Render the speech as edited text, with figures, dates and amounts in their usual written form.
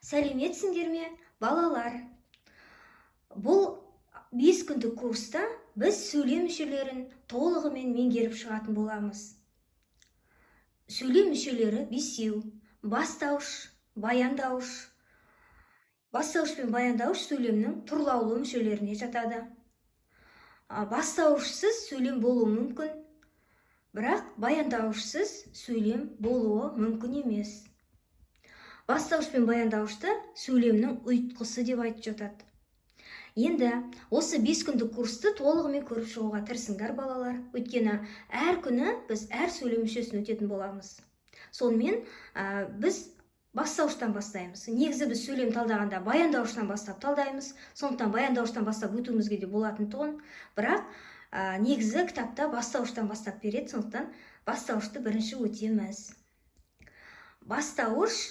Сәлеметсіңдер ме, балалар? Бұл 5 күндік курста біз сөйлем мүшелерін толығымен меңгеріп шығатын боламыз. Сөйлем мүшелері 5. Бастауыш, баяндауыш. Бастауыш пен баяндауыш сөйлемнің тұрлаулы мүшелеріне жатады. Бастауышсыз сөйлем болуы мүмкін, бірақ баяндауышсыз сөйлем болуы мүмкін емес. Бастауыш пен баяндауышты сөйлемнің ұйытқысы деп айтып жатады. Енді осы 5 күндік курсты толығымен көріп шығуға тырысыңдар, балалар. Өйткені әр күні біз әр сөйлем мүшесін өтетін боламыз. Сонымен біз бастауыштан бастаймыз. Негізі біз сөйлем талдағанда баяндауыштан бастап талдаймыз. Сондықтан баяндауыштан бастап өтуімізге де болатын тұғын. Бірақ негізі кітапта бастауыштан бастап береді. Сондықтан бастауышты бірінші өтеміз. Бастауыш